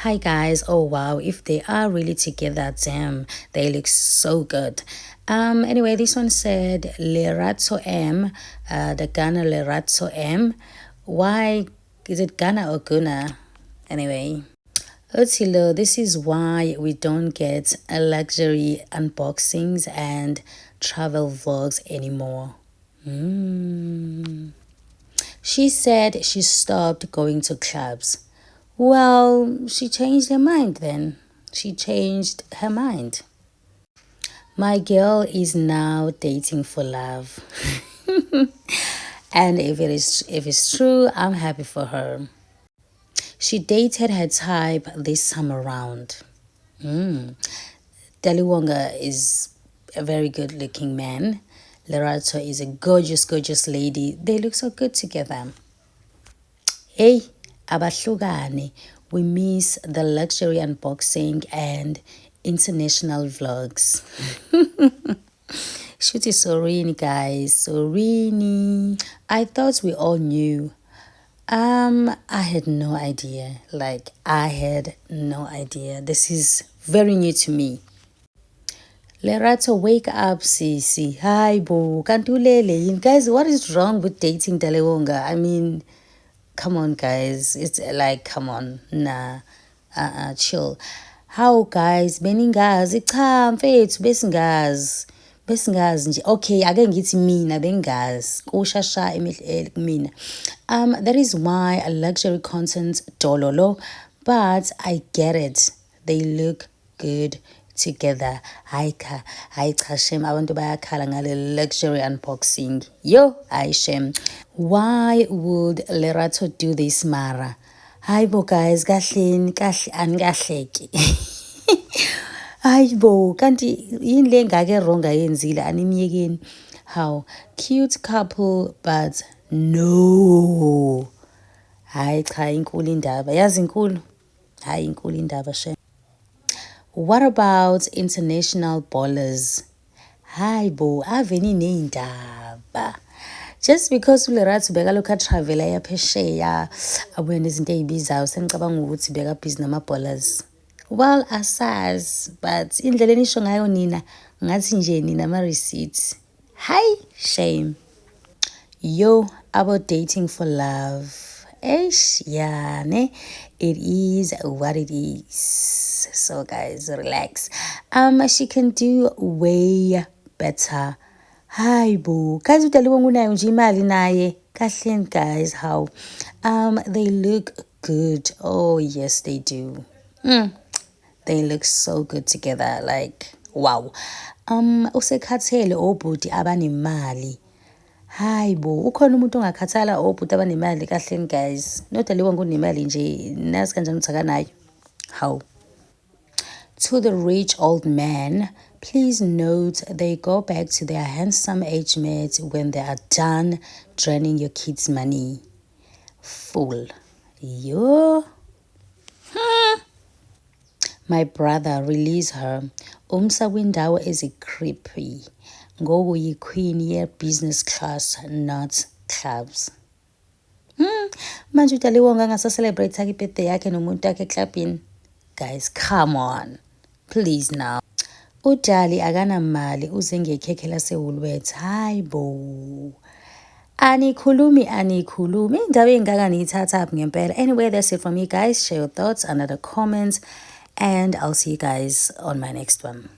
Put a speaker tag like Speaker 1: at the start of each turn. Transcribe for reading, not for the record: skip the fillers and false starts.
Speaker 1: Hi guys, oh wow, if they are really together, damn, they look so good. Anyway, this one said Lerato M, the Ghana Lerato M. Why is it Ghana or Guna? Anyway, Otilo, this is why we don't get a luxury unboxings and travel vlogs anymore. She said she stopped going to clubs. Well, she changed her mind then. She changed her mind. My girl is now dating for love. And if it's true, I'm happy for her. She dated her type this time around. Daliwonga is a very good looking man. Lerato is a gorgeous, gorgeous lady. They look so good together. Hey, abahlukane. We miss the luxury unboxing and international vlogs. Shoot is Sorini, guys. Sorini. I thought we all knew. I had no idea. Like, I had no idea. This is very new to me. Lerato, wake up, Sisi. Hi, bo. Kantulele. Guys, what is wrong with dating Dalewonga? I mean, come on, guys. It's like, come on. Nah. Chill. How, guys? Beningazi. Cha, mfethu, besingazi nje. Okay, ake ngithi mina bengazi. Kushasha kumina. That is why a luxury content dololo, but I get it. They look good together. Hayi cha shem, abantu bayakhala ngale luxury unboxing. Yo, hayi shem. Why would Lerato do this, Mara? Hayi bo guys, kahleni kahle anikahleki. Hayi bo, kanti yini le ngake wrong ayenzile animyekeni. How cute couple, but no. Hayi cha inkulu indaba. Yazi inkulu? Hayi inkulu indaba shem. What about international ballers? Hayi bo, aveni neindaba. Just because uLerato bekalokhu travel yaphesheya abuye nezinto ezibizayo sengicabanga ukuthi bekabhizi nama-ballers. Well, asazi, but indlela enisho ngayo nina ngathi nje nina ama-receipts. Hi, shame. Yo, about dating for love. Eish, yeah, ne? It is what it is. So guys, relax. She can do way better. Hi bo. Guys, uDaliwonga unayo nje imali naye. Kahleni guys, how? They look good. Oh, yes, they do. They look so good together. Like, wow. Usekhathele obhuti abanemali. Hayi bo, ukhona umuntu ongakhathala obhuti abanemali kahleni guys. NoDaliwonga unemali nje, nazi kanjani ukuthi akanayo. How? To the rich old man, please note they go back to their handsome age mates when they are done draining your kids' money. Fool. Yo. My brother, release her. Umsa windawo is a creepy. Ngoku yi-queen ye-business class, not clubs. Manje uDaliwonga angasacelebrate i-birthday yakhe nomuntu wakhe eklabhini. Guys, come on. Please now. Udali akanamali uze ngekhekhe lase-Woolworths. Hayi bo. Anikhulumi. Indaba engaka niyithatha aphi ngempela. Anyway, that's it from me guys. Share your thoughts under the comments and I'll see you guys on my next one.